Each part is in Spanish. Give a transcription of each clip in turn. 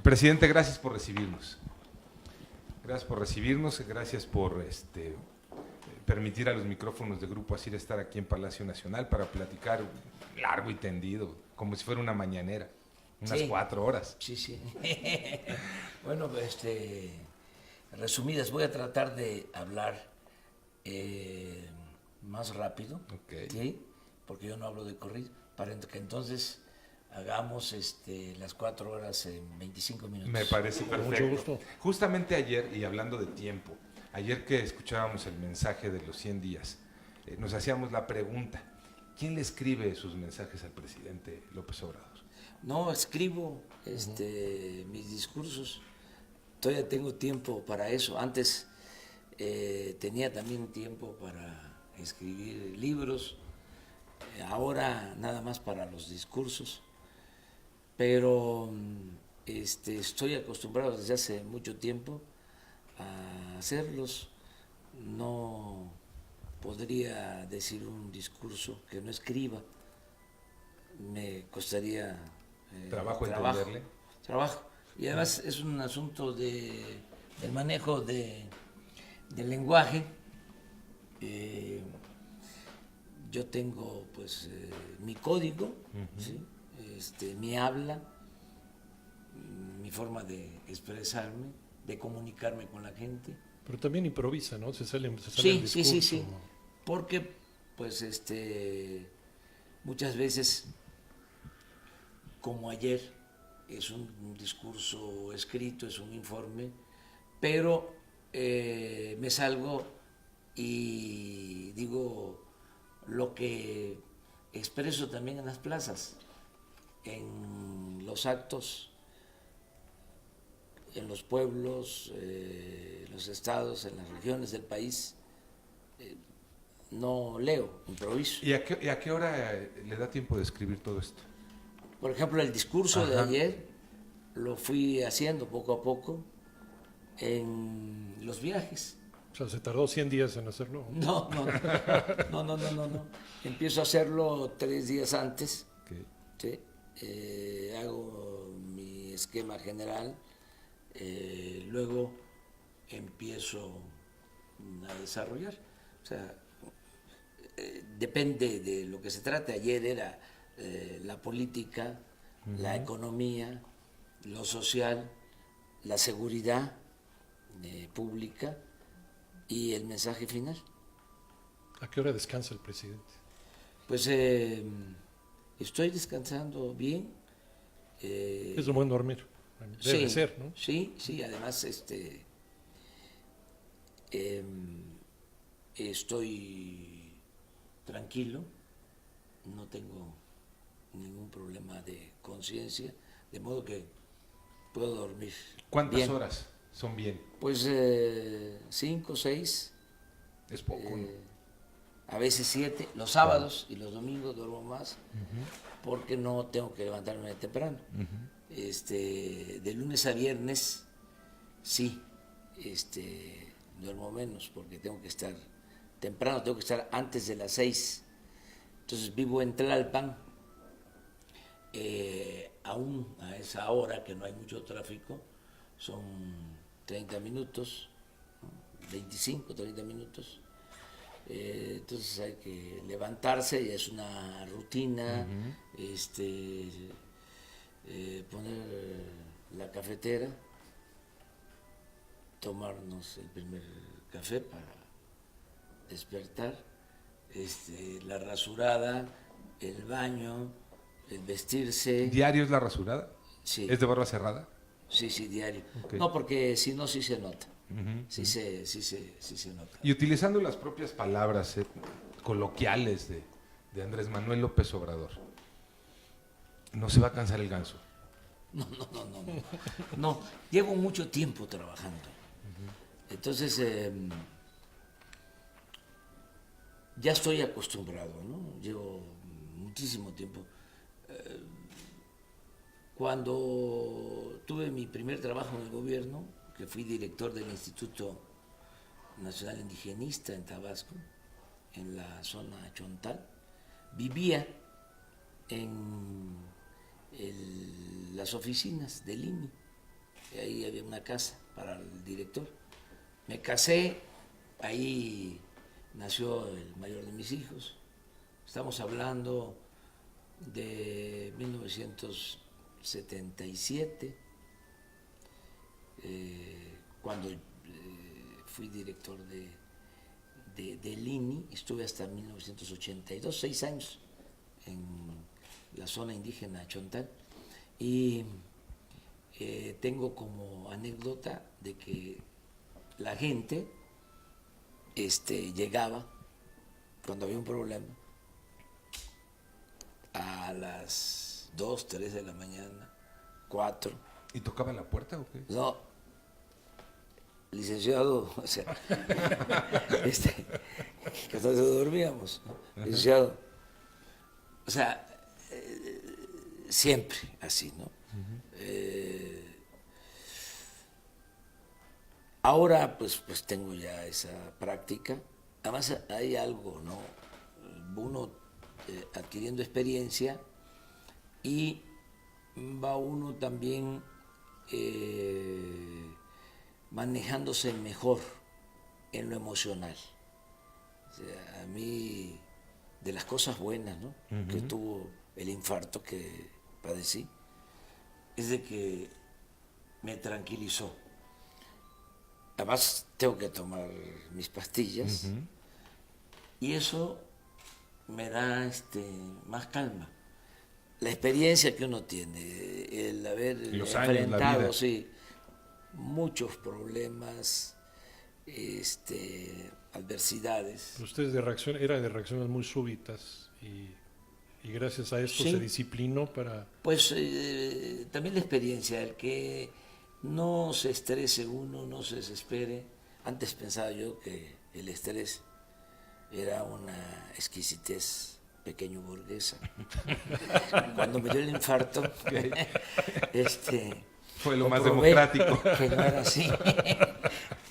Presidente, gracias por recibirnos. Gracias por recibirnos, gracias por permitir a los micrófonos de Grupo ASIR estar aquí en Palacio Nacional para platicar largo y tendido, como si fuera una mañanera, unas 4 horas. Sí. Bueno, resumidas, voy a tratar de hablar más rápido, Okay. ¿sí? Porque yo no hablo de corrido, para que entonces hagamos las 4 horas en 25 minutos. Me parece perfecto. Mucho gusto. Justamente ayer, y hablando de tiempo, ayer que escuchábamos el mensaje de los 100 días, nos hacíamos la pregunta, ¿quién le escribe sus mensajes al presidente López Obrador? No, escribo mis discursos, todavía tengo tiempo para eso. Antes tenía también tiempo para escribir libros, ahora nada más para los discursos, pero estoy acostumbrado desde hace mucho tiempo a hacerlos. No podría decir un discurso que no escriba, me costaría Trabajo entenderle. Trabajo. Y además es un asunto del manejo del lenguaje. Yo tengo pues mi código, ¿sí? Mi habla, mi forma de expresarme, de comunicarme con la gente. Pero también improvisa, ¿no? Se sale el Sí, discurso. sí. Porque pues muchas veces, como ayer, es un discurso escrito, es un informe, pero me salgo y digo lo que expreso también en las plazas, en los actos, en los pueblos, en los estados, en las regiones del país. No leo, improviso. ¿Y a qué hora le da tiempo de escribir todo esto? Por ejemplo, el discurso de ayer lo fui haciendo poco a poco en los viajes. O sea, se tardó 100 días en hacerlo. No. Empiezo a hacerlo 3 días antes. Okay. ¿Sí? Hago mi esquema general, luego empiezo a desarrollar. O sea, depende de lo que se trate. Ayer era la política, la economía, lo social, la seguridad pública y el mensaje final. ¿A qué hora descansa el presidente? Pues estoy descansando bien. Es lo bueno dormir. Debe ser, ¿no? Sí, además estoy tranquilo, no tengo ningún problema de conciencia, de modo que puedo dormir. ¿Cuántas bien. horas son bien? Pues 5, 6. Es poco, ¿no? A veces 7, los sábados y los domingos duermo más, porque no tengo que levantarme temprano. De lunes a viernes sí, duermo menos porque tengo que estar temprano, tengo que estar antes de las 6. Entonces vivo en Tlalpan, aún a esa hora que no hay mucho tráfico, son 30 minutos, 25, 30 minutos. Entonces hay que levantarse, y es una rutina, poner la cafetera, tomarnos el primer café para despertar, la rasurada, el baño, el vestirse. ¿Diario es la rasurada? Sí. ¿Es de barba cerrada? Sí, diario. Okay. No, porque si no, sí se nota. Sí se nota. Y utilizando las propias palabras coloquiales de Andrés Manuel López Obrador, ¿no se va a cansar el ganso? No, llevo mucho tiempo trabajando. Entonces, ya estoy acostumbrado, ¿no? Llevo muchísimo tiempo. Cuando tuve mi primer trabajo en el gobierno, que fui director del Instituto Nacional Indigenista en Tabasco, en la zona Chontal, vivía en las oficinas del INE, y ahí había una casa para el director. Me casé, ahí nació el mayor de mis hijos. Estamos hablando de 1977, cuando fui director del INI, estuve hasta 1982, 6 años en la zona indígena Chontal, y tengo como anécdota de que la gente llegaba cuando había un problema a las 2, 3 de la mañana, 4. ¿Y tocaba la puerta o qué? No, licenciado, o sea, que entonces dormíamos, ¿no? Licenciado, o sea, siempre así, ¿no? Ahora pues tengo ya esa práctica. Además hay algo, ¿no? Uno adquiriendo experiencia y va uno también manejándose mejor en lo emocional. O sea, a mí, de las cosas buenas, ¿no? Que tuvo el infarto que padecí, es de que me tranquilizó. Además tengo que tomar mis pastillas y eso me da más calma. La experiencia que uno tiene, el haber Los años, la enfrentado, vida. sí, muchos problemas, adversidades. Pero usted era de reacciones muy súbitas y gracias a esto Sí. se disciplinó para... Pues también la experiencia, el que no se estrese uno, no se desespere. Antes pensaba yo que el estrés era una exquisitez pequeño burguesa. Cuando me dio el infarto, Fue lo más comprobé democrático. que no era así,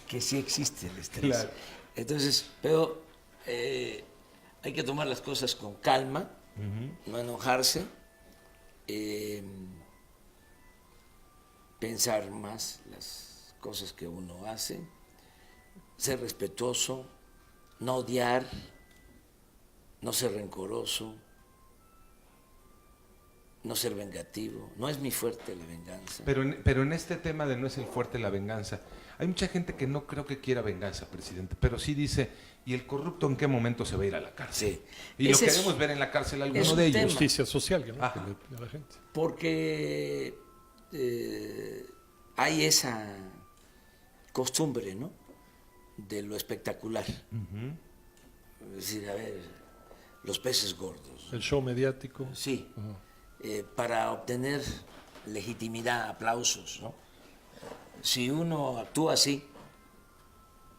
que sí existe el estrés. Claro. Entonces, pero hay que tomar las cosas con calma, no enojarse, pensar más las cosas que uno hace, ser respetuoso, no odiar, no ser rencoroso, no ser vengativo. No es mi fuerte la venganza. Pero en este tema de no es el fuerte la venganza, hay mucha gente que no creo que quiera venganza, presidente, pero sí dice, ¿y el corrupto en qué momento se va a ir a la cárcel? Sí. Y lo Ese es- queremos ver en la cárcel a es alguno un de ellos. tema. Justicia social, ¿no? Ajá. Que le pide a la gente. Porque hay esa costumbre, ¿no? De lo espectacular. Es decir, a ver, los peces gordos. El show mediático. Sí, Ajá. para obtener legitimidad, aplausos, ¿no? Si uno actúa así,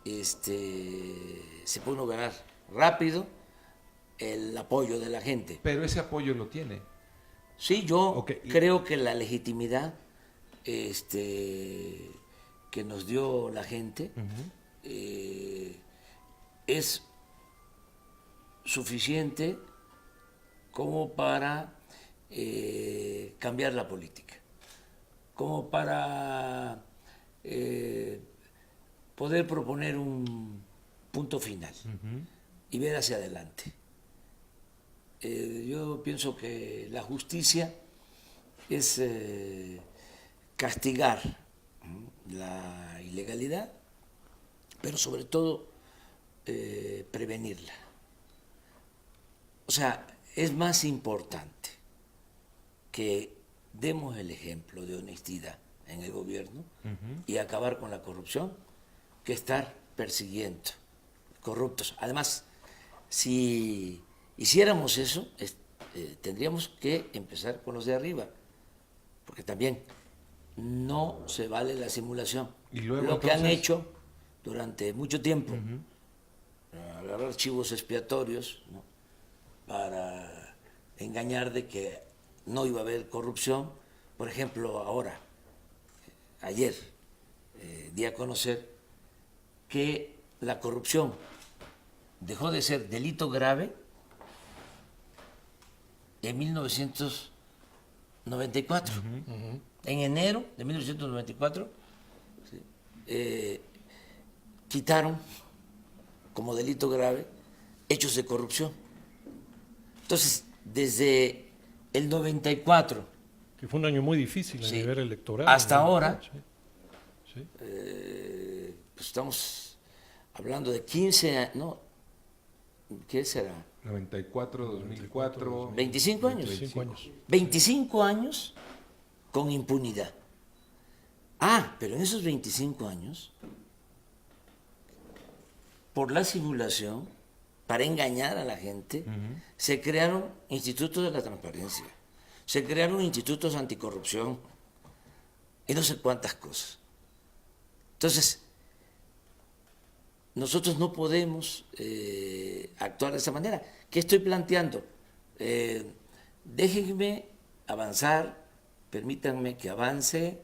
se puede uno ganar rápido el apoyo de la gente. Pero ese apoyo lo tiene. Sí, yo Ok, y- creo que la legitimidad que nos dio la gente es suficiente como para cambiar la política, como para poder proponer un punto final y ver hacia adelante. Yo pienso que la justicia es castigar la ilegalidad, pero sobre todo prevenirla. O sea, es más importante que demos el ejemplo de honestidad en el gobierno y acabar con la corrupción que estar persiguiendo corruptos. Además, si hiciéramos eso, tendríamos que empezar con los de arriba, porque también no se vale la simulación. Y luego, lo que han entonces, hecho durante mucho tiempo, agarrar archivos expiatorios, ¿no? Para engañar de que no iba a haber corrupción. Por ejemplo, ahora, ayer, di a conocer que la corrupción dejó de ser delito grave en 1994. en enero de 1994, ¿sí? Quitaron como delito grave hechos de corrupción. Entonces, desde el 94 Que fue un año muy difícil a sí, nivel electoral. hasta ¿no? ahora, Sí, sí. pues estamos hablando de 15 años, ¿no? ¿Qué será? 94, 2004. 25 años. 25 años. 25 años con impunidad. Ah, pero en esos 25 años, por la simulación, para engañar a la gente, se crearon institutos de la transparencia, se crearon institutos anticorrupción y no sé cuántas cosas. Entonces, nosotros no podemos actuar de esa manera. ¿Qué estoy planteando? Déjenme avanzar, permítanme que avance,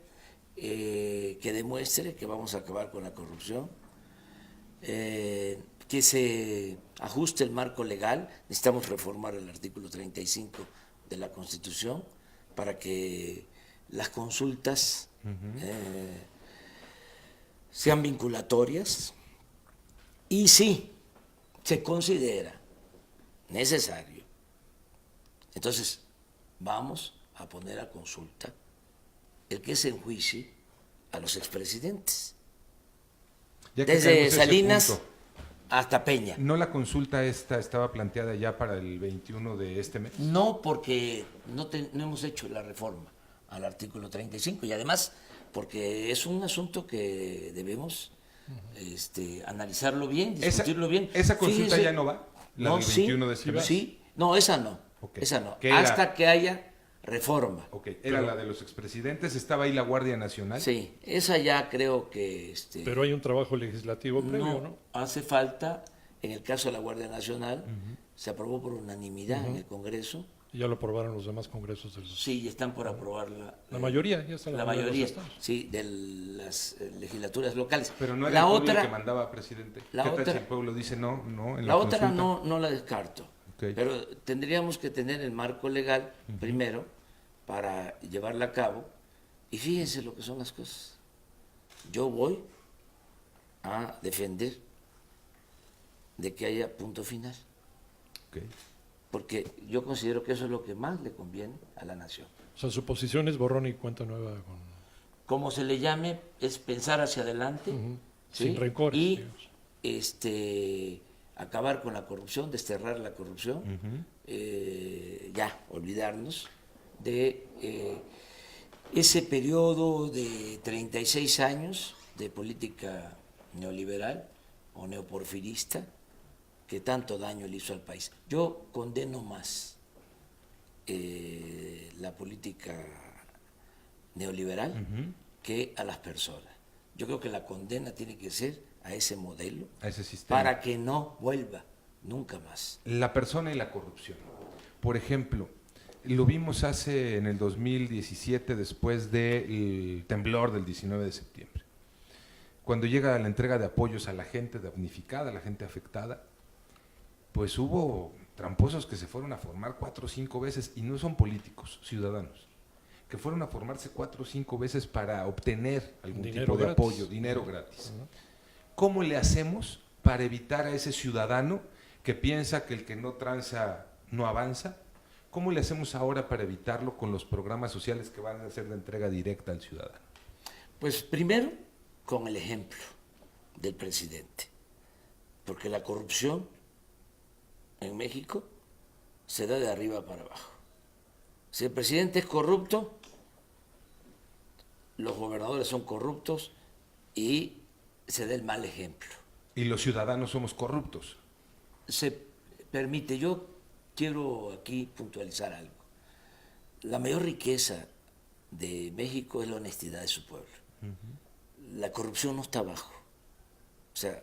que demuestre que vamos a acabar con la corrupción, que se ajuste el marco legal. Necesitamos reformar el artículo 35 de la Constitución para que las consultas sean vinculatorias. Y si se considera necesario, entonces vamos a poner a consulta el que se enjuicie a los expresidentes, Ya que desde caemos a ese Salinas punto, hasta Peña. ¿no la consulta esta estaba planteada ya para el 21 de este mes? No, porque no hemos hecho la reforma al artículo 35 y además porque es un asunto que debemos analizarlo bien, discutirlo bien. ¿Esa consulta Fíjese, ya no va? ¿La no, del sí, 21 de este mes? sí, no, esa no, Ok. esa no, ¿Qué era? hasta que haya reforma. Ok, era la de los expresidentes, estaba ahí la Guardia Nacional. Sí, esa ya creo que Pero hay un trabajo legislativo previo, ¿no? hace falta. En el caso de la Guardia Nacional, se aprobó por unanimidad en el Congreso. Y ya lo aprobaron los demás congresos del Sí, están por aprobarla. La mayoría, ya está La de mayoría, los estados. sí, de las legislaturas locales. Pero no era la el pueblo otra, el que mandaba, presidente. la ¿Qué tal otra- si el pueblo dice no, no en la otra consulta? no la descarto. Ok. Pero tendríamos que tener el marco legal primero para llevarla a cabo. Y fíjense lo que son las cosas. Yo voy a defender de que haya punto final, Ok. porque yo considero que eso es lo que más le conviene a la nación. O sea, su posición es borrón y cuenta nueva con... Como se le llame, es pensar hacia adelante, ¿sí? Sin rencores, y digamos. acabar con la corrupción, desterrar la corrupción, ya olvidarnos de ese periodo de 36 años de política neoliberal o neoporfirista que tanto daño le hizo al país. Yo condeno más la política neoliberal que a las personas. Yo creo que la condena tiene que ser a ese modelo A ese sistema. para que no vuelva nunca más. La persona y la corrupción. Por ejemplo, lo vimos en el 2017 después del temblor del 19 de septiembre. Cuando llega la entrega de apoyos a la gente damnificada, a la gente afectada, pues hubo tramposos que se fueron a formar 4 o 5 veces, y no son políticos, ciudadanos, que fueron a formarse 4 o 5 veces para obtener algún Dinero tipo de gratis. apoyo, dinero gratis. ¿Cómo le hacemos para evitar a ese ciudadano que piensa que el que no tranza no avanza? ¿Cómo le hacemos ahora para evitarlo con los programas sociales que van a ser de entrega directa al ciudadano? Pues primero con el ejemplo del presidente, porque la corrupción en México se da de arriba para abajo. Si el presidente es corrupto, los gobernadores son corruptos y se da el mal ejemplo. Y los ciudadanos somos corruptos. Se permite, yo quiero aquí puntualizar algo. La mayor riqueza de México es la honestidad de su pueblo. La corrupción no está abajo. O sea,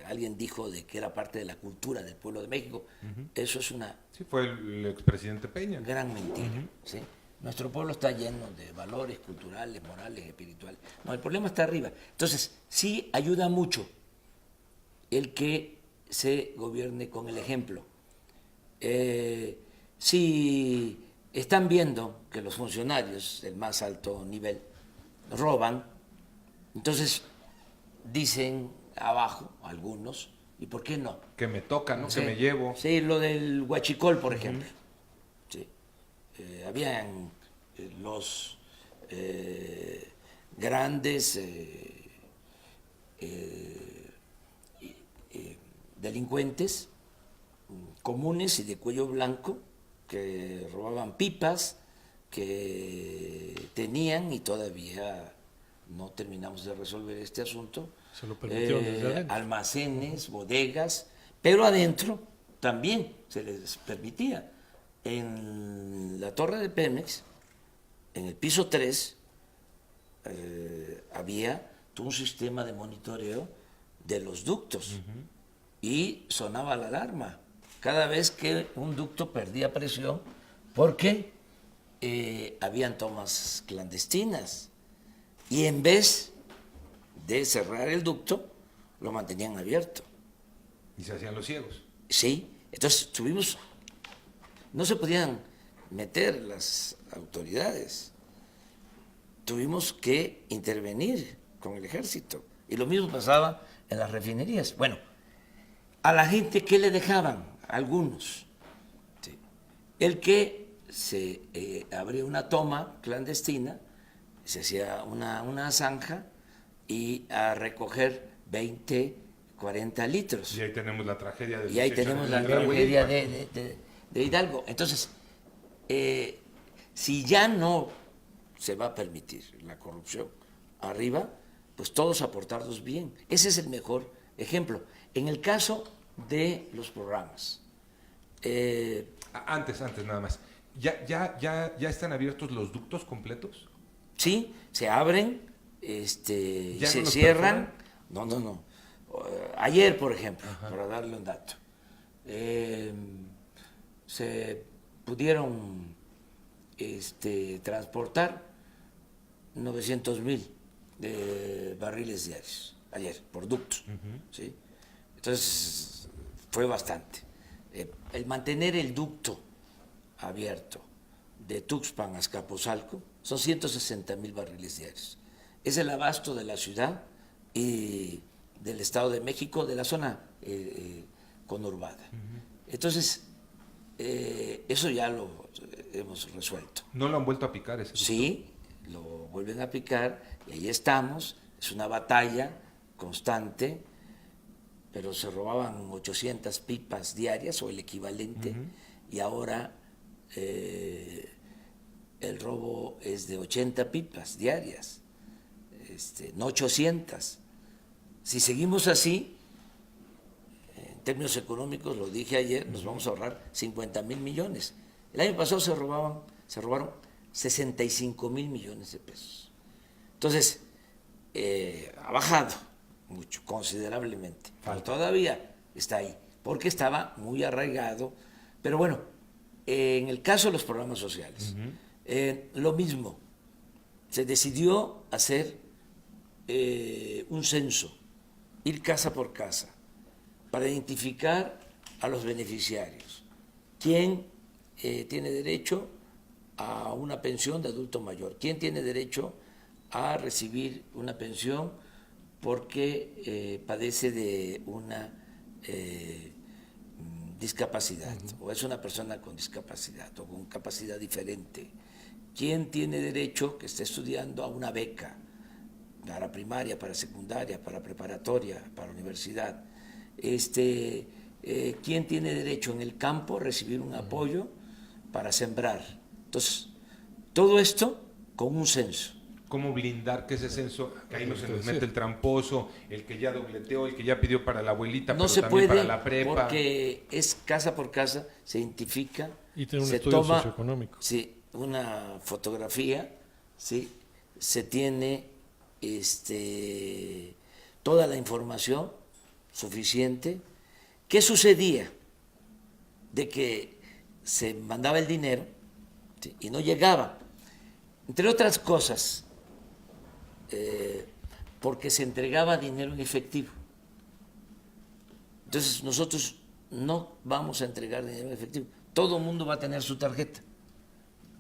alguien dijo de que era parte de la cultura del pueblo de México. Eso es una Sí, fue el expresidente Peña. gran mentira. ¿Sí? Nuestro pueblo está lleno de valores culturales, morales, espirituales. No, el problema está arriba. Entonces, sí ayuda mucho el que se gobierne con el ejemplo. Si están viendo que los funcionarios del más alto nivel roban, entonces dicen abajo algunos, ¿y por qué no? Que me toca, ¿no? Sí, Que me llevo. sí, lo del huachicol, por ejemplo. Sí. Habían los grandes delincuentes comunes y de cuello blanco que robaban pipas, que tenían, y todavía no terminamos de resolver este asunto, Se lo permitieron desde adentro. almacenes, bodegas, pero adentro también se les permitía. En la torre de Pemex, en el piso 3, había todo un sistema de monitoreo de los ductos y sonaba la alarma cada vez que un ducto perdía presión porque habían tomas clandestinas y en vez de cerrar el ducto lo mantenían abierto. Y se hacían los ciegos. Sí, entonces no se podían meter las autoridades, tuvimos que intervenir con el ejército y lo mismo pasaba en las refinerías. Bueno, a la gente, ¿qué le dejaban? Algunos. Sí. El que se abría una toma clandestina, se hacía una zanja y a recoger 20, 40 litros. Y ahí tenemos la tragedia del Y ahí 18 tenemos de la Hidalgo. tragedia de Hidalgo. Entonces, si ya no se va a permitir la corrupción arriba, pues todos aportarnos bien. Ese es el mejor ejemplo. En el caso de los programas. Antes nada más. ¿Ya están abiertos los ductos completos? Sí, se abren, ¿Ya se no los cierran. perforan? No. Ayer, por ejemplo, para darle un dato, se pudieron transportar 900,000 barriles diarios ayer por ductos. ¿Sí? Entonces fue bastante. El mantener el ducto abierto de Tuxpan a Azcapotzalco son 160,000 barriles diarios. Es el abasto de la ciudad y del Estado de México, de la zona conurbada. Entonces, eso ya lo hemos resuelto. ¿No lo han vuelto a picar ese ducto? Sí, lo vuelven a picar y ahí estamos. Es una batalla constante, pero se robaban 800 pipas diarias o el equivalente, y ahora el robo es de 80 pipas diarias, no 800. Si seguimos así, en términos económicos, lo dije ayer, nos vamos a ahorrar 50,000 millones. El año pasado se robaron 65,000 millones de pesos. Entonces, ha bajado mucho, considerablemente, pero todavía está ahí, porque estaba muy arraigado. Pero bueno, en el caso de los programas sociales, lo mismo, se decidió hacer un censo, ir casa por casa, para identificar a los beneficiarios. ¿Quién tiene derecho a una pensión de adulto mayor? ¿Quién tiene derecho a recibir una pensión porque padece de una discapacidad o es una persona con discapacidad o con capacidad diferente? ¿Quién tiene derecho, que esté estudiando, a una beca para primaria, para secundaria, para preparatoria, para universidad? ¿Quién tiene derecho en el campo a recibir un apoyo para sembrar? Entonces, todo esto con un censo. ¿Cómo blindar que ese censo, que ahí no se nos mete el tramposo, el que ya dobleteó, el que ya pidió para la abuelita, No pero se también puede, para la prepa? porque es casa por casa, se identifica, Y tener un se estudio toma socioeconómico. sí, una fotografía, sí, se tiene toda la información suficiente. ¿Qué sucedía? De que se mandaba el dinero, ¿sí?, y no llegaba, entre otras cosas, porque se entregaba dinero en efectivo. Entonces nosotros no vamos a entregar dinero en efectivo, todo el mundo va a tener su tarjeta.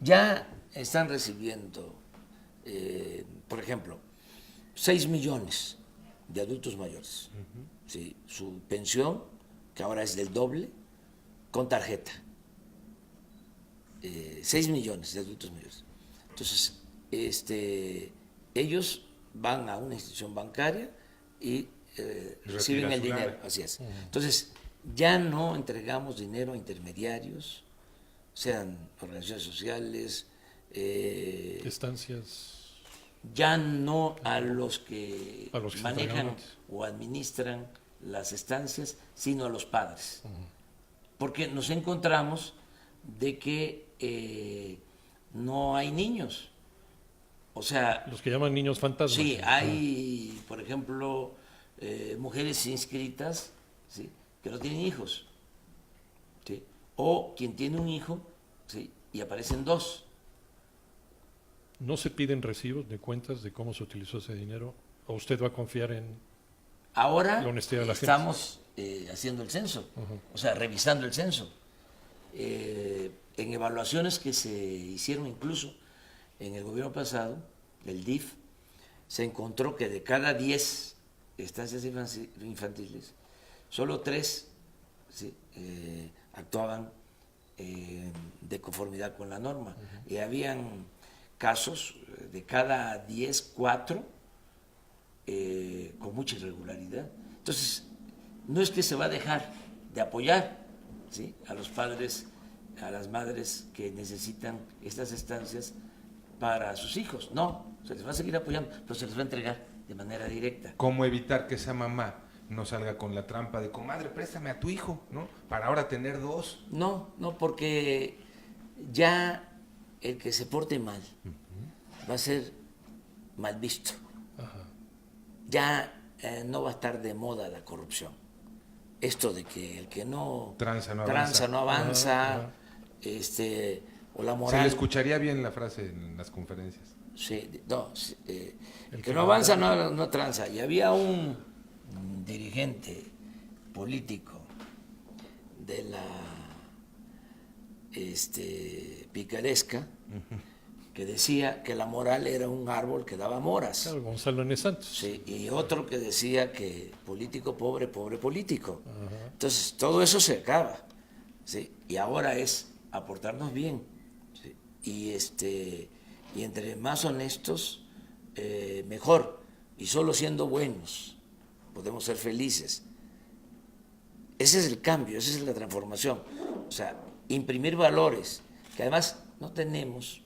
Ya están recibiendo, por ejemplo, 6 millones de adultos mayores. ¿Sí? Su pensión, que ahora es del doble, con tarjeta. 6 millones de adultos mayores. Entonces, ellos van a una institución bancaria y reciben el dinero. Así es. Entonces, ya no entregamos dinero a intermediarios, sean organizaciones sociales, estancias. ya no a los que manejan entregan. o administran las estancias, sino a los padres. Porque nos encontramos de que no hay niños. O sea, Los que llaman niños fantasmas. sí, hay, por ejemplo, mujeres inscritas, ¿sí?, que no tienen hijos, ¿sí?, o quien tiene un hijo, ¿sí?, y aparecen dos. ¿No se piden recibos de cuentas de cómo se utilizó ese dinero? ¿O usted va a confiar en Ahora la honestidad de la gente? estamos haciendo el censo, o sea, revisando el censo. En evaluaciones que se hicieron incluso en el gobierno pasado, el DIF, se encontró que de cada 10 estancias infantiles, solo 3, ¿sí?, actuaban de conformidad con la norma. Y habían casos de cada 10, 4 con mucha irregularidad. Entonces, no es que se va a dejar de apoyar, ¿sí?, a los padres, a las madres que necesitan estas estancias para sus hijos. No, se les va a seguir apoyando, pero se les va a entregar de manera directa. ¿Cómo evitar que esa mamá no salga con la trampa de, comadre, préstame a tu hijo, ¿no?, para ahora tener 2? No, porque ya el que se porte mal va a ser mal visto. Ya no va a estar de moda la corrupción. Esto de que el que no tranza no avanza, o la moral. Se le escucharía bien la frase en las conferencias. Sí, no, el que no avanza no tranza. Y había un dirigente político de la picaresca que decía que la moral era un árbol que daba moras. Claro, Gonzalo N. Santos. Sí, y otro que decía que político pobre, pobre político. Entonces, todo eso se acaba, ¿sí? Y ahora es aportarnos bien, ¿sí? Y entre más honestos, mejor. Y solo siendo buenos podemos ser felices. Ese es el cambio, esa es la transformación. O sea, imprimir valores, que además no tenemos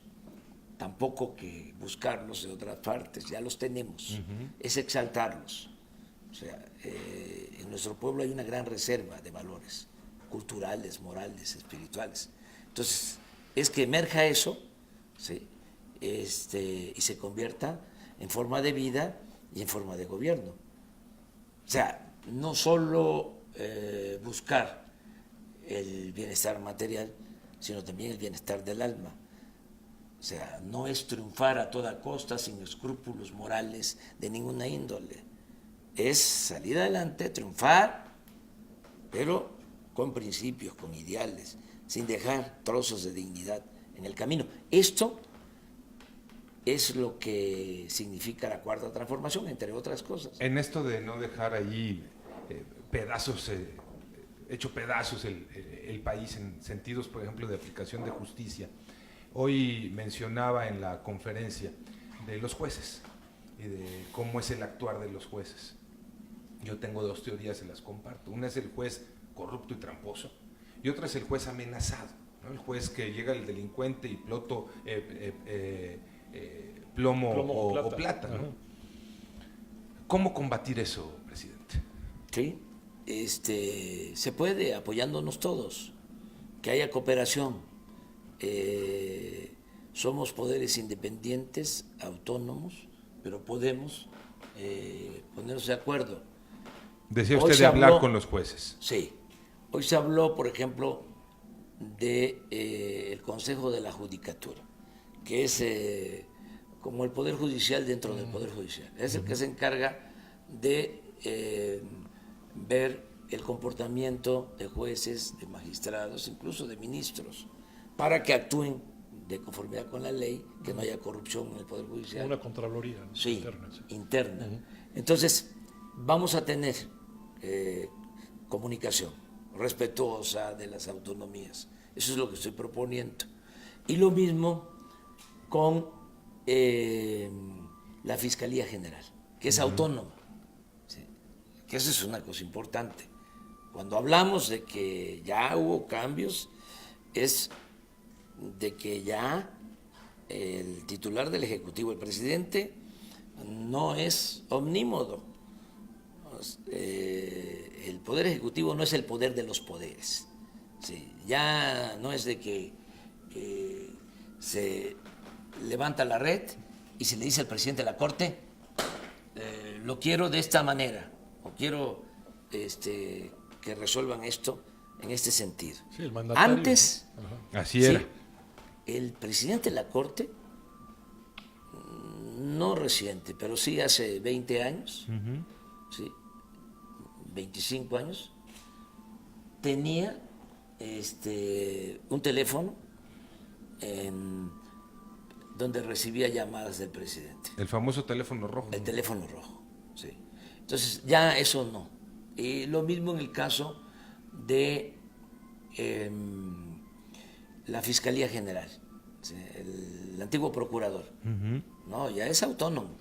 tampoco que buscarlos de otras partes, ya los tenemos, es exaltarlos. O sea, en nuestro pueblo hay una gran reserva de valores culturales, morales, espirituales. Entonces, es que emerja eso, ¿sí?, y se convierta en forma de vida y en forma de gobierno. O sea, no solo buscar el bienestar material, sino también el bienestar del alma. O sea, no es triunfar a toda costa sin escrúpulos morales de ninguna índole. Es salir adelante, triunfar, pero con principios, con ideales, sin dejar trozos de dignidad en el camino. Esto es lo que significa la cuarta transformación, entre otras cosas. En esto de no dejar ahí pedazos, hecho pedazos el país en sentidos, por ejemplo, de aplicación de justicia. Hoy mencionaba en la conferencia de los jueces y de cómo es el actuar de los jueces. Yo tengo 2 teorías, se las comparto. Una es el juez corrupto y tramposo y otra es el juez amenazado, ¿no? El juez que llega el delincuente y plomo o plata, ¿no? ¿Cómo combatir eso, presidente? Sí, se puede apoyándonos todos, que haya cooperación. Somos poderes independientes, autónomos, pero podemos ponernos de acuerdo. Decía usted de hablar con los jueces. Sí. Hoy se habló, por ejemplo, de el Consejo de la Judicatura, que es como el Poder Judicial dentro del Poder Judicial. Es el que se encarga de ver el comportamiento de jueces, de magistrados, incluso de ministros, para que actúen de conformidad con la ley, que no haya corrupción en el Poder Judicial. Una contraloría interna. Sí. Interna. Entonces, vamos a tener comunicación respetuosa de las autonomías. Eso es lo que estoy proponiendo. Y lo mismo con la Fiscalía General, que es autónoma. ¿Sí? Que eso es una cosa importante. Cuando hablamos de que ya hubo cambios, es de que ya el titular del Ejecutivo, el presidente, no es omnímodo. El Poder Ejecutivo no es el poder de los poderes. Sí, ya no es de que se levanta la red y se le dice al presidente de la Corte, lo quiero de esta manera, o quiero que resuelvan esto en este sentido. Sí, el mandatario. Antes, Así era. sí, el presidente de la Corte, no reciente, pero sí hace 20 años, sí, 25 años, tenía un teléfono donde recibía llamadas del presidente. El famoso teléfono rojo. El teléfono rojo, sí. Entonces, ya eso no. Y lo mismo en el caso de la Fiscalía General, ¿sí? El antiguo procurador, no, ya es autónomo.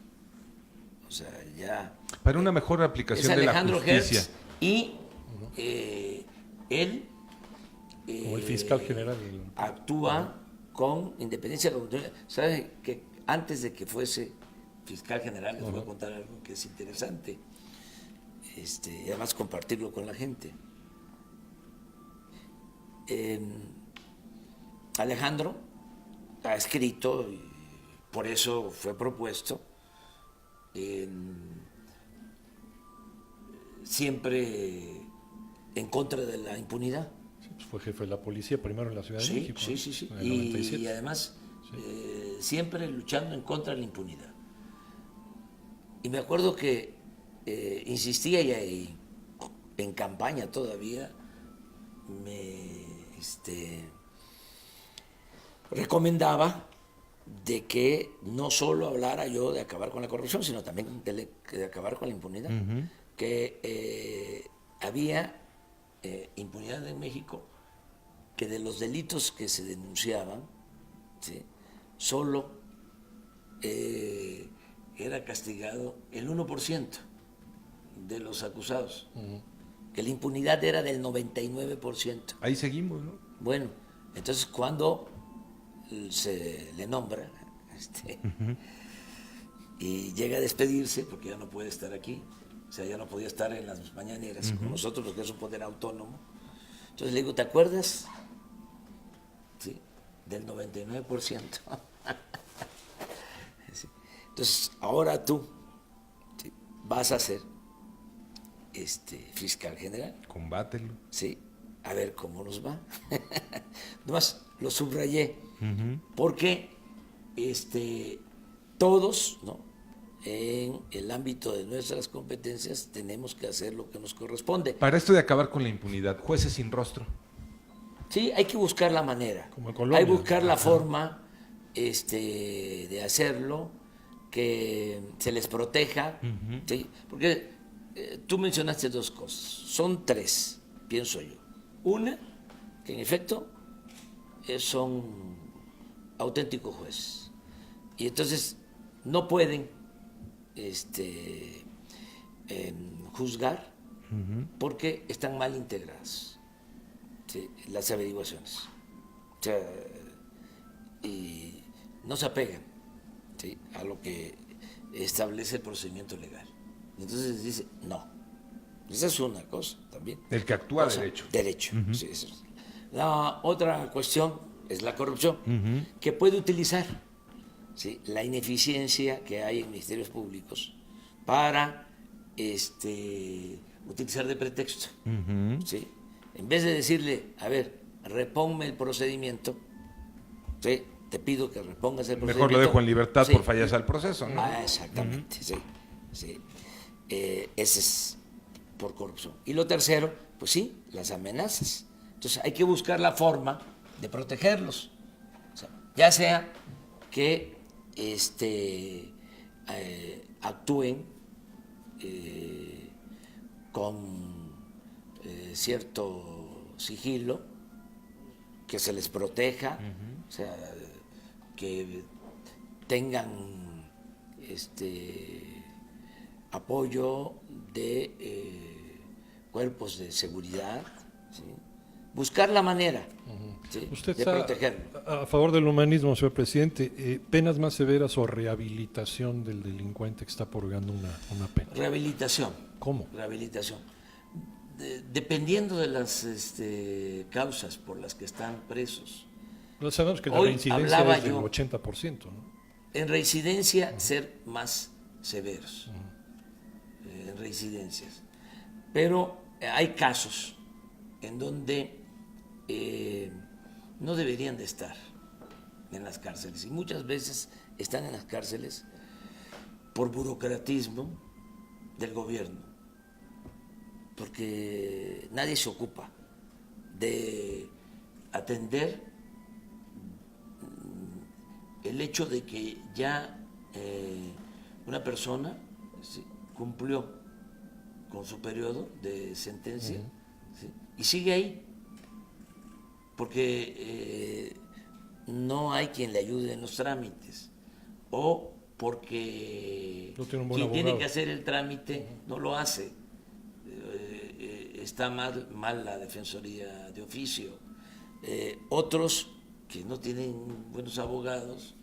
O sea, ya... Para una mejor es aplicación de la Alejandro justicia. Hertz y él... Como el fiscal general. actúa con independencia. ¿Sabes que antes de que fuese fiscal general, les voy a contar algo que es interesante, y además compartirlo con la gente? Alejandro ha escrito, y por eso fue propuesto, siempre en contra de la impunidad. Fue jefe de la policía primero en la Ciudad de Sí, México. sí. En el Y 97. además, Sí. siempre luchando en contra de la impunidad. Y me acuerdo que insistía y en campaña todavía me recomendaba de que no solo hablara yo de acabar con la corrupción, sino también de acabar con la impunidad. Que había impunidad en México, que de los delitos que se denunciaban, ¿sí?, solo era castigado el 1% de los acusados, que la impunidad era del 99%. Ahí seguimos, ¿no? Bueno, entonces cuando se le nombra y llega a despedirse, porque ya no puede estar aquí, o sea, ya no podía estar en las mañaneras con nosotros, porque es un poder autónomo. Entonces le digo, ¿te acuerdas? Sí, del 99%. Sí. Entonces, ahora tú, sí, vas a ser fiscal general. Combátelo. Sí, a ver cómo nos va. Nomás lo subrayé, porque todos, ¿no?, en el ámbito de nuestras competencias tenemos que hacer lo que nos corresponde. Para esto de acabar con la impunidad, jueces sin rostro. Sí, hay que buscar la manera, Como en Colombia. hay que buscar la forma de hacerlo, que se les proteja, ¿sí? Porque tú mencionaste dos cosas, son tres, pienso yo. Una, que en efecto son auténticos jueces, y entonces no pueden juzgar porque están mal integradas, ¿sí?, las averiguaciones. O sea, y no se apegan, ¿sí?, a lo que establece el procedimiento legal. Entonces dice, no. Esa es una cosa también. El que actúa O sea, derecho. Derecho. Sí, eso es. La otra cuestión es la corrupción, que puede utilizar, ¿sí?, la ineficiencia que hay en ministerios públicos para utilizar de pretexto. ¿Sí? En vez de decirle, a ver, reponme el procedimiento, ¿sí?, te pido que repongas el procedimiento. Mejor lo dejo en libertad, sí, por fallas al proceso, ¿no? Exactamente, sí. Ese es por corrupción. Y lo tercero, pues sí, las amenazas. Entonces hay que buscar la forma de protegerlos. O sea, ya sea que actúen con cierto sigilo, que se les proteja, o sea, que tengan apoyo de cuerpos de seguridad, ¿sí? Buscar la manera, ¿sí?, ¿Usted de está protegerlo. a favor del humanismo, señor presidente? ¿Penas más severas o rehabilitación del delincuente que está purgando una pena? Rehabilitación. ¿Cómo? Rehabilitación. Dependiendo de las causas por las que están presos. No sabemos que la Hoy reincidencia hablaba es del yo- 80%, ¿no? En reincidencia, ser más severos. En reincidencias. Pero hay casos en donde no deberían de estar en las cárceles. Y muchas veces están en las cárceles por burocratismo del gobierno, porque nadie se ocupa de atender el hecho de que ya una persona, ¿sí?, cumplió con su periodo de sentencia, ¿sí?, y sigue ahí, porque no hay quien le ayude en los trámites, o porque No tiene un buen quien tiene abogado. que hacer el trámite no lo hace. Está mal la defensoría de oficio. Otros que no tienen buenos abogados.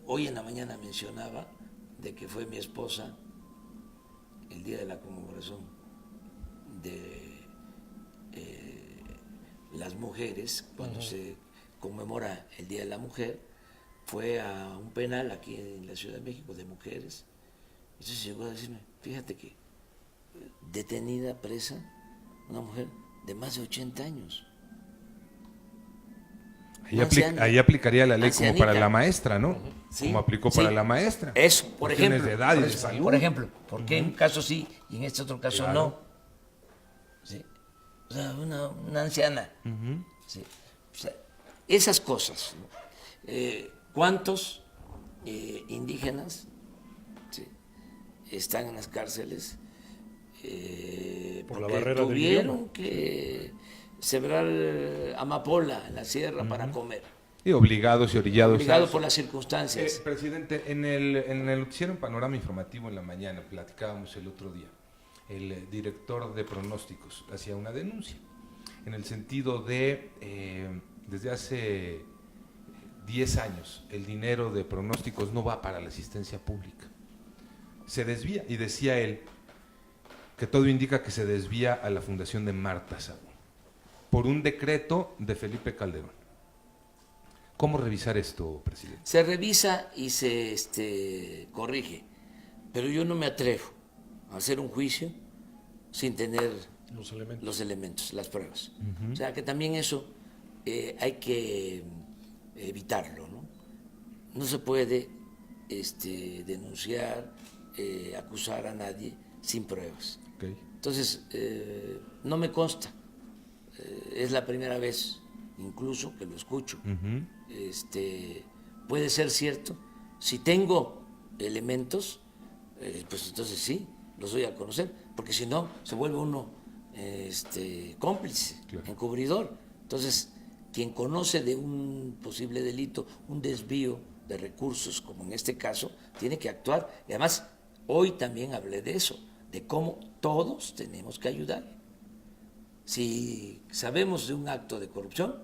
Hoy en la mañana mencionaba de que fue mi esposa el día de la conmemoración de las mujeres, cuando se conmemora el Día de la Mujer, fue a un penal aquí en la Ciudad de México de mujeres. Entonces llegó a decirme, fíjate que detenida, presa, una mujer de más de 80 años. Ahí aplicaría la ley como ancianita. para la maestra, ¿no? Sí, Como aplicó sí. para la maestra. Eso, por Cuestiones ejemplo. de edad y por de eso, salud. Por ejemplo, porque en un caso sí y en este otro caso Claro. no. ¿Sí? O sea, una anciana. ¿Sí? O sea, esas cosas, ¿no? ¿Cuántos indígenas, ¿sí?, están en las cárceles Por la porque barrera del tuvieron idioma. que sembrar amapola en la sierra para comer, Y obligados y orillados. obligado a eso. por las circunstancias? Presidente, en el noticiero en Panorama Informativo en la mañana, platicábamos el otro día, el director de pronósticos hacía una denuncia, en el sentido de, desde hace 10 años, el dinero de pronósticos no va para la asistencia pública, se desvía, y decía él que todo indica que se desvía a la fundación de Marta Sagún, por un decreto de Felipe Calderón. ¿Cómo revisar esto, presidente? Se revisa y se corrige, pero yo no me atrevo a hacer un juicio sin tener Los elementos. las pruebas. O sea que también eso hay que evitarlo, ¿no? No se puede denunciar, acusar a nadie sin pruebas. Okay. Entonces, no me consta. Es la primera vez incluso que lo escucho. Puede ser cierto. Si tengo elementos, pues entonces sí, los doy a conocer, porque si no, se vuelve uno cómplice, Claro. encubridor. Entonces, quien conoce de un posible delito, un desvío de recursos, como en este caso, tiene que actuar. Y además, hoy también hablé de eso, de cómo todos tenemos que ayudar. Si sabemos de un acto de corrupción,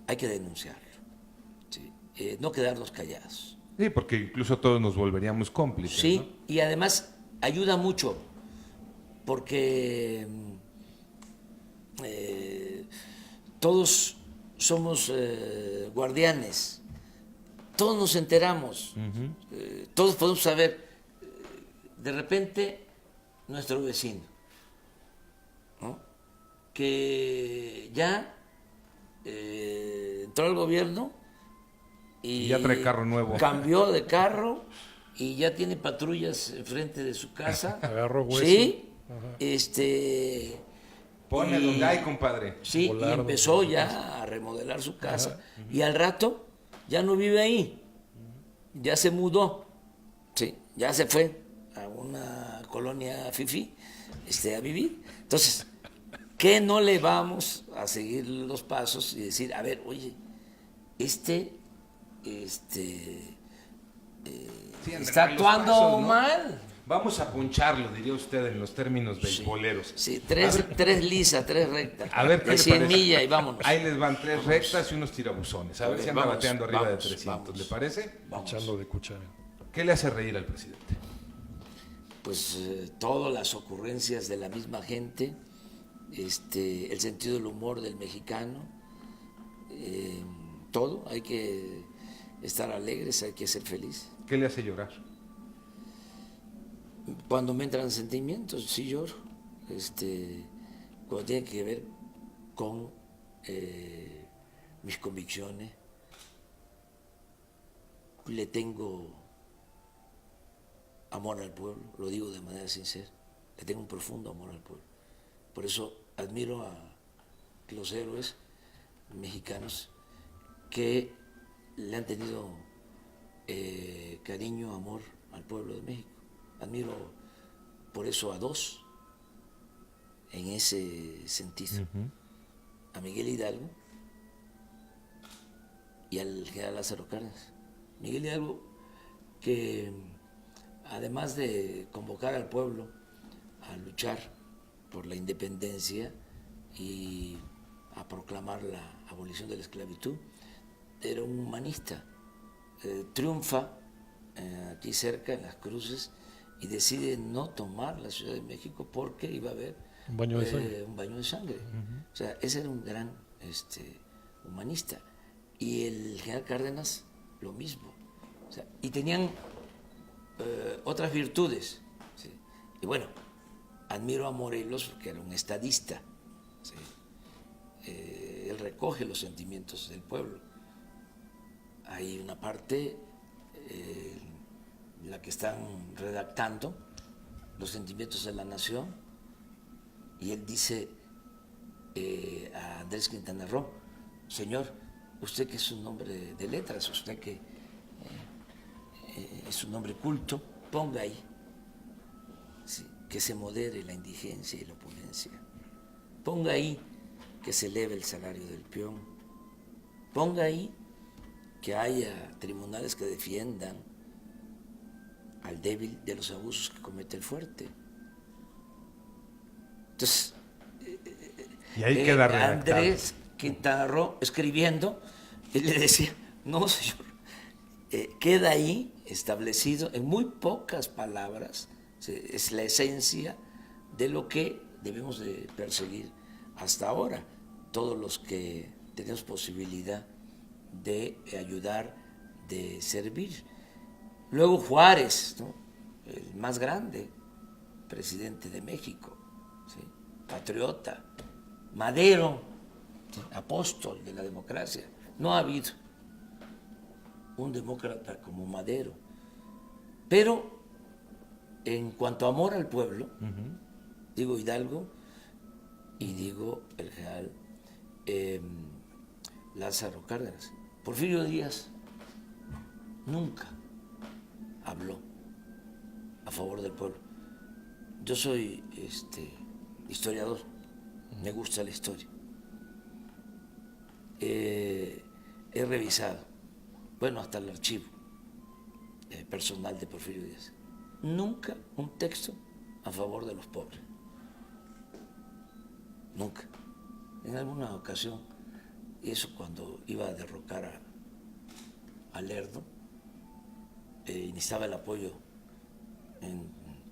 hay que denunciarlo, ¿sí? No quedarnos callados. Sí, porque incluso todos nos volveríamos cómplices. Sí, ¿no? y además ayuda mucho, porque todos somos guardianes, todos nos enteramos, todos podemos saber. De repente, nuestro vecino, ¿no?, que ya entró al gobierno y ya trae carro nuevo. cambió de carro y ya tiene patrullas enfrente de su casa. Agarró hueso. Sí, Ajá. Pone Y- donde hay, compadre. Sí, Volar, y empezó donde- ya a remodelar su casa. Y al rato ya no vive ahí, ya se mudó, sí, ya se fue a una colonia fifí a vivir. Entonces, ¿qué no le vamos a seguir los pasos y decir, a ver, oye, este Sí, andan está mal los actuando pasos, ¿no? mal? Vamos a poncharlo, diría usted, en los términos beisboleros. Sí, tres lisas, tres rectas. A ver, ¿qué de le 100 parece? millas y vámonos. Ahí les van 3 rectas y unos tirabuzones. A ver si anda Vamos, bateando arriba de vamos, 300. vamos. ¿Le parece? Vamos. Echando de cuchara. ¿Qué le hace reír al presidente? Pues todas las ocurrencias de la misma gente, el sentido del humor del mexicano, todo, hay que estar alegres, hay que ser feliz. ¿Qué le hace llorar? Cuando me entran sentimientos, sí lloro, cuando tiene que ver con mis convicciones, le tengo amor al pueblo, lo digo de manera sincera, le tengo un profundo amor al pueblo. Por eso admiro a los héroes mexicanos que le han tenido cariño, amor al pueblo de México. Admiro por eso a dos en ese sentido, a Miguel Hidalgo y al general Lázaro Cárdenas. Miguel Hidalgo, que además de convocar al pueblo a luchar por la independencia y a proclamar la abolición de la esclavitud, era un humanista. Triunfa aquí cerca, en Las Cruces, y decide no tomar la Ciudad de México porque iba a haber Un baño de sangre. un baño de sangre. O sea, ese era un gran humanista. Y el general Cárdenas, lo mismo. O sea, y tenían otras virtudes. ¿Sí? Y bueno, admiro a Morelos porque era un estadista. ¿Sí? Él recoge los sentimientos del pueblo. Hay una parte en la que están redactando los sentimientos de la nación y él dice a Andrés Quintana Roo: señor, usted que es un hombre de letras, usted que es un hombre culto, ponga ahí, ¿sí?, que se modere la indigencia y la opulencia, ponga ahí que se eleve el salario del peón, ponga ahí que haya tribunales que defiendan al débil de los abusos que comete el fuerte. Entonces, Y ahí queda redactado. Andrés Quintana Roo escribiendo, él le decía: no, señor, queda ahí establecido en muy pocas palabras, es la esencia de lo que debemos de perseguir hasta ahora, todos los que tenemos posibilidad de ayudar, de servir. Luego Juárez, ¿no?, el más grande presidente de México, ¿sí?, patriota. Madero, ¿sí?, apóstol de la democracia. No ha habido un demócrata como Madero. Pero en cuanto a amor al pueblo, digo Hidalgo y digo el general Lázaro Cárdenas. Porfirio Díaz nunca habló a favor del pueblo. Yo soy historiador, me gusta la historia. He revisado, bueno, hasta el archivo personal de Porfirio Díaz. Nunca un texto a favor de los pobres. Nunca. En alguna ocasión, y eso cuando iba a derrocar a Lerdo, y necesitaba el apoyo en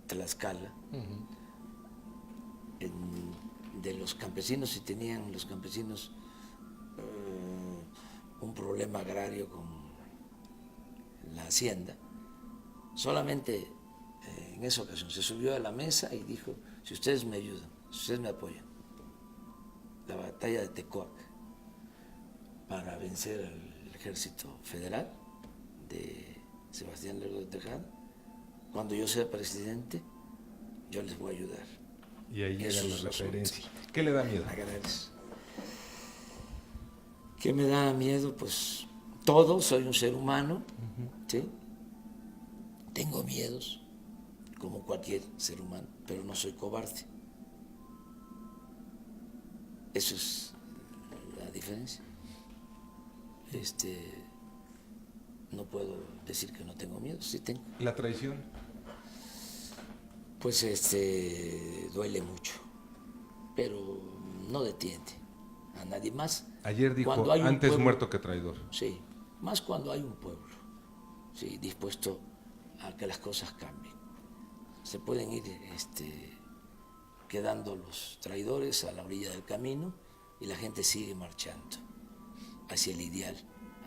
Tlaxcala, de los campesinos, y tenían los campesinos un problema agrario con la hacienda. Solamente en esa ocasión se subió a la mesa y dijo: si ustedes me ayudan, si ustedes me apoyan, la batalla de Tecoac, para vencer al ejército federal de Sebastián Lerdo de Tejada, cuando yo sea presidente, yo les voy a ayudar. Y ahí llega esos la asuntos. referencia. ¿Qué le da miedo? Agrarios. ¿Qué me da miedo? Pues todo, soy un ser humano, ¿sí? Tengo miedos, como cualquier ser humano, pero no soy cobarde. Eso es la diferencia. No puedo decir que no tengo miedo, sí tengo. ¿La traición? Pues duele mucho, pero no detiene a nadie más. Ayer dijo, Cuando hay un antes pueblo- muerto que traidor. Sí, más cuando hay un pueblo, sí, dispuesto a que las cosas cambien. Se pueden ir quedando los traidores a la orilla del camino y la gente sigue marchando hacia el ideal,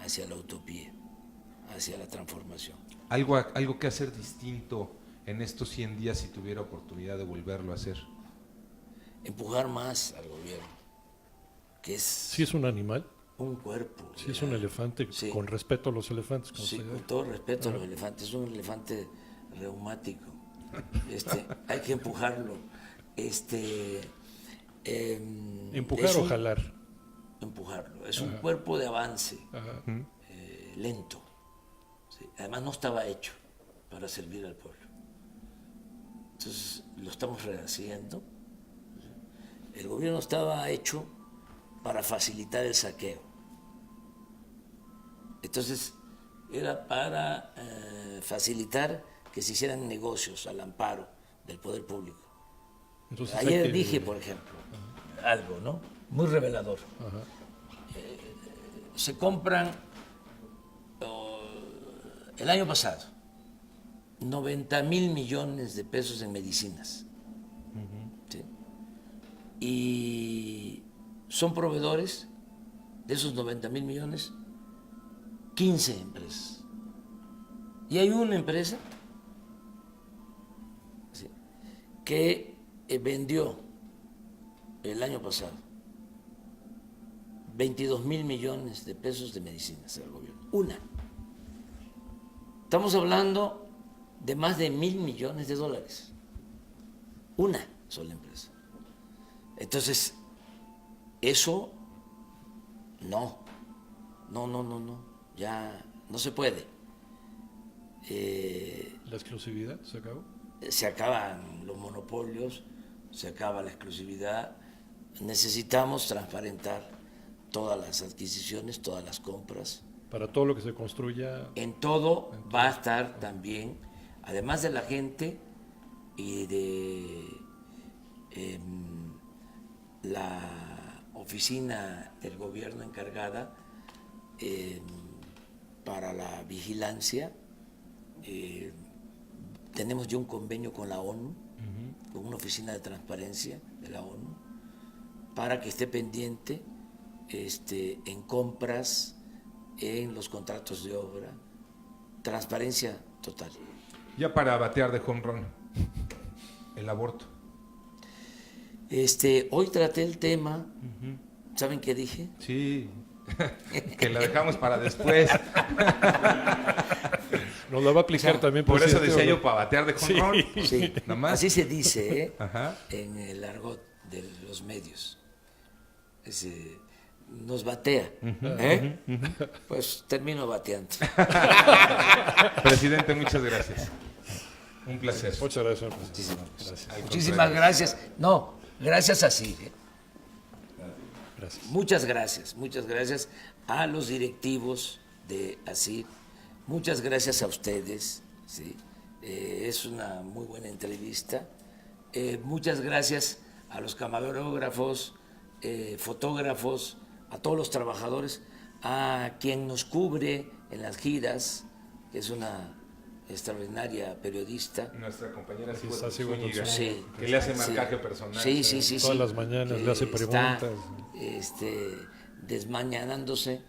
hacia la utopía, hacia la transformación. Algo que hacer distinto en estos 100 días si tuviera oportunidad de volverlo a hacer. Empujar más al gobierno, que es Si es un animal, un cuerpo. si es un elefante, Sí. con respeto a los elefantes. Como Sí, se con debe. todo respeto a los elefantes, es un elefante reumático. Hay que empujarlo. Empujar es o un- jalar. Empujarlo. Es un cuerpo de avance Ajá. lento. ¿Sí? Además no estaba hecho para servir al pueblo. Entonces lo estamos rehaciendo. El gobierno estaba hecho para facilitar el saqueo. Entonces era para facilitar que se hicieran negocios al amparo del poder público. Entonces hay Ayer que- dije, por ejemplo, algo, ¿no? Muy revelador. Ajá. Se compran el año pasado 90,000 millones de pesos en medicinas. ¿Sí? Y son proveedores de esos 90,000 millones 15 empresas. Y hay una empresa, ¿sí?, que vendió el año pasado 22,000 millones de pesos de medicinas al gobierno. Una. Estamos hablando de más de 1,000 millones de dólares. Una sola empresa. Entonces, eso no. Ya no se puede. La exclusividad se acabó. Se acaban los monopolios, se acaba la exclusividad. Necesitamos transparentar todas las adquisiciones, todas las compras. Para todo lo que se construya. En todo va a estar también, además de la gente y de la oficina del gobierno encargada para la vigilancia, tenemos ya un convenio con la ONU, con una oficina de transparencia de la ONU, para que esté pendiente en compras, en los contratos de obra, transparencia total. Ya para batear de home run, el aborto. Hoy traté el tema, ¿saben qué dije? Sí, que lo dejamos para después. Nos la va a aplicar O sea, también. Por eso presidente, decía ¿o no? yo, para batear de home run. Sí, Nomás. así se dice, ¿eh? Ajá. En el argot de los medios. Nos batea, ¿eh? Pues termino bateando. Presidente, muchas gracias. Un placer. Muchas gracias, señor presidente. Gracias. Al Muchísimas contrario. gracias. No, gracias así. Gracias. Muchas gracias a los directivos de ASIR, muchas gracias a ustedes, ¿sí? Es una muy buena entrevista. Muchas gracias a los camarógrafos, fotógrafos, a todos los trabajadores, a quien nos cubre en las giras, que es una extraordinaria periodista. Nuestra compañera Sí, Sigüenza está Sigüenza Zúñiga, Sí. que le hace Sí. marcaje personal. Sí. Todas las mañanas le hace Está, preguntas. desmañanándose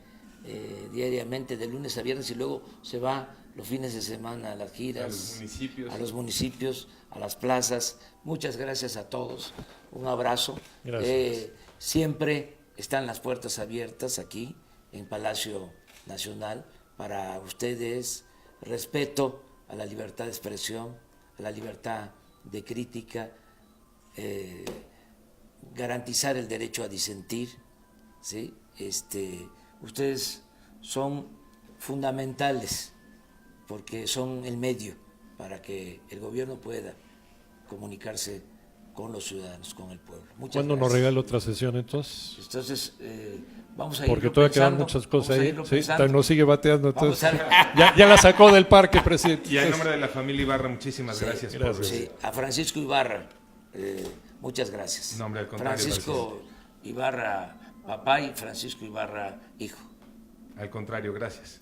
diariamente de lunes a viernes y luego se va los fines de semana a las giras, municipios. a los municipios, a las plazas. Muchas gracias a todos. Un abrazo. Gracias. Siempre están las puertas abiertas aquí en Palacio Nacional para ustedes. Respeto a la libertad de expresión, a la libertad de crítica, garantizar el derecho a disentir, ¿sí? Ustedes son fundamentales porque son el medio para que el gobierno pueda comunicarse con los ciudadanos, con el pueblo. Muchas ¿Cuándo nos gracias. regala otra sesión entonces? Entonces, vamos a Porque irlo todavía quedan pensando, muchas cosas vamos a ahí. irlo Sí, pensando. nos sigue bateando. Vamos Entonces, a- ya la sacó del parque, presidente. Y en nombre de la familia Ibarra, muchísimas Sí, gracias. gracias. Sí, a Francisco Ibarra, muchas gracias. No, hombre, al contrario, Francisco Ibarra, papá, y Francisco Ibarra, hijo. Al contrario, gracias.